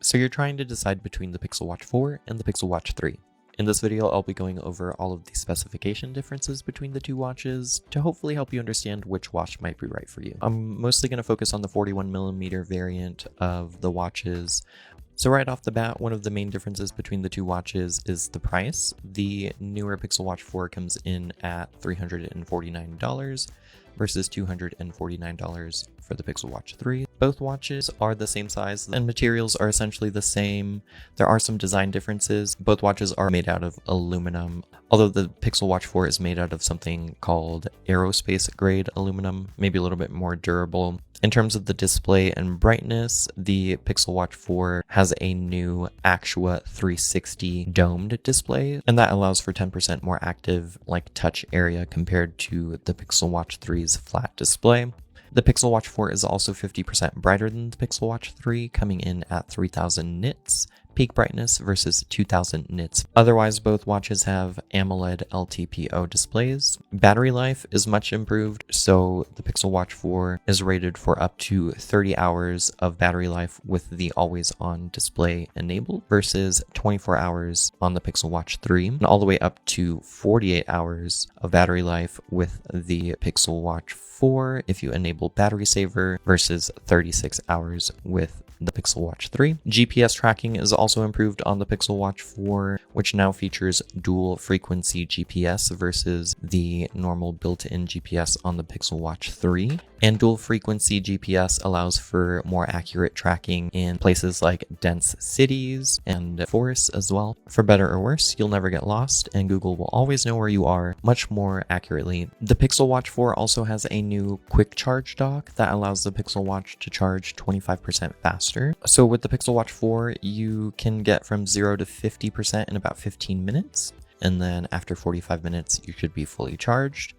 So you're trying to decide between the Pixel Watch 4 and the Pixel Watch 3. In this video, I'll be going over all of the specification differences between the two watches to hopefully help you understand which watch might be right for you. I'm mostly going to focus on the 41mm variant of the watches. So right off the bat, one of the main differences between the two watches is the price. The newer Pixel Watch 4 comes in at $349 versus $249 for the Pixel Watch 3. Both watches are the same size and materials are essentially the same. There are some design differences. Both watches are made out of aluminum, although the Pixel Watch 4 is made out of something called aerospace grade aluminum, maybe a little bit more durable. In terms of the display and brightness, the Pixel Watch 4 has a new Actua 360 domed display, and that allows for 10% more active touch area compared to the Pixel Watch 3's flat display. The Pixel Watch 4 is also 50% brighter than the Pixel Watch 3, coming in at 3000 nits peak brightness versus 2000 nits. Otherwise, both watches have AMOLED LTPO displays. Battery life is much improved, so the Pixel Watch 4 is rated for up to 30 hours of battery life with the always-on display enabled versus 24 hours on the Pixel Watch 3, and all the way up to 48 hours of battery life with the Pixel Watch 4 if you enable battery saver versus 36 hours with the Pixel Watch 3. GPS tracking is also improved on the Pixel Watch 4, which now features dual frequency GPS versus the normal built-in GPS on the Pixel Watch 3. And dual frequency GPS allows for more accurate tracking in places like dense cities and forests as well. For better or worse, you'll never get lost and Google will always know where you are much more accurately. The Pixel Watch 4 also has a new quick charge dock that allows the Pixel Watch to charge 25% faster. So with the Pixel Watch 4, you can get from 0 to 50% in about 15 minutes. And then after 45 minutes, you should be fully charged.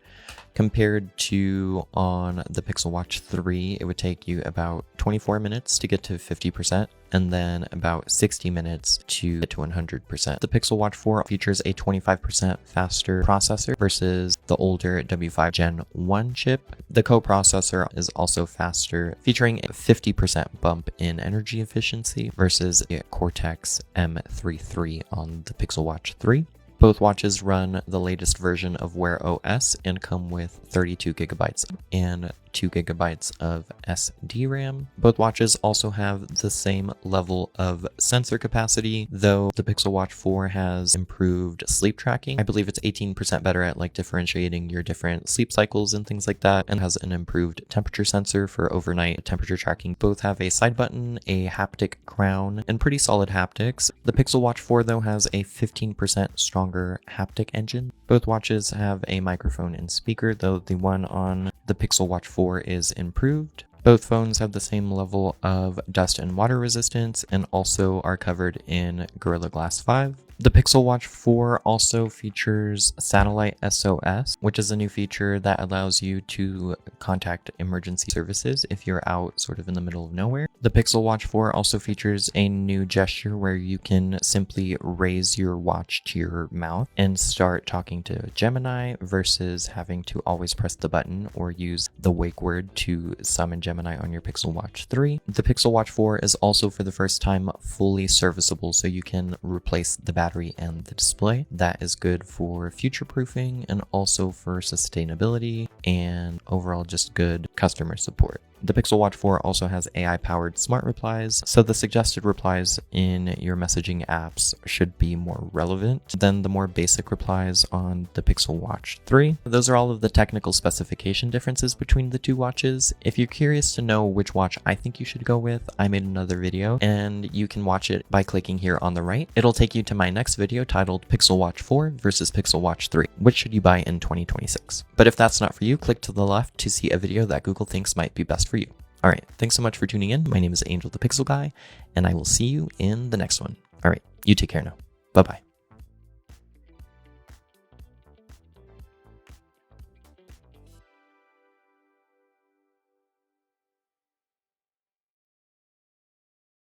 Compared to on the Pixel Watch 3, it would take you about 24 minutes to get to 50% and then about 60 minutes to get to 100%. The Pixel Watch 4 features a 25% faster processor versus the older W5 Gen 1 chip. The coprocessor is also faster, featuring a 50% bump in energy efficiency versus the Cortex M33 on the Pixel Watch 3. Both watches run the latest version of Wear OS and come with 32 gigabytes and 2 gigabytes of SD RAM. Both watches also have the same level of sensor capacity, though the Pixel Watch 4 has improved sleep tracking. I believe it's 18% better at differentiating your different sleep cycles and things like that, and has an improved temperature sensor for overnight temperature tracking. Both have a side button, a haptic crown, and pretty solid haptics. The Pixel Watch 4 though has a 15% stronger haptic engine. Both watches have a microphone and speaker, though the one on the Pixel Watch 4 is improved. Both phones have the same level of dust and water resistance and also are covered in Gorilla Glass 5. The Pixel Watch 4 also features Satellite SOS, which is a new feature that allows you to contact emergency services if you're out sort of in the middle of nowhere. The Pixel Watch 4 also features a new gesture where you can simply raise your watch to your mouth and start talking to Gemini versus having to always press the button or use the wake word to summon Gemini on your Pixel Watch 3. The Pixel Watch 4 is also for the first time fully serviceable, so you can replace the battery and the display. That is good for future proofing and also for sustainability and overall just good customer support. The Pixel Watch 4 also has AI-powered Smart Replies, so the suggested replies in your messaging apps should be more relevant than the more basic replies on the Pixel Watch 3. Those are all of the technical specification differences between the two watches. If you're curious to know which watch I think you should go with, I made another video, and you can watch it by clicking here on the right. It'll take you to my next video titled Pixel Watch 4 versus Pixel Watch 3. Which should you buy in 2026? But if that's not for you, click to the left to see a video that Google thinks might be best for you. Alright, thanks so much for tuning in. My name is Angel the Pixel Guy, and I will see you in the next one. Alright, you take care now. Bye-bye.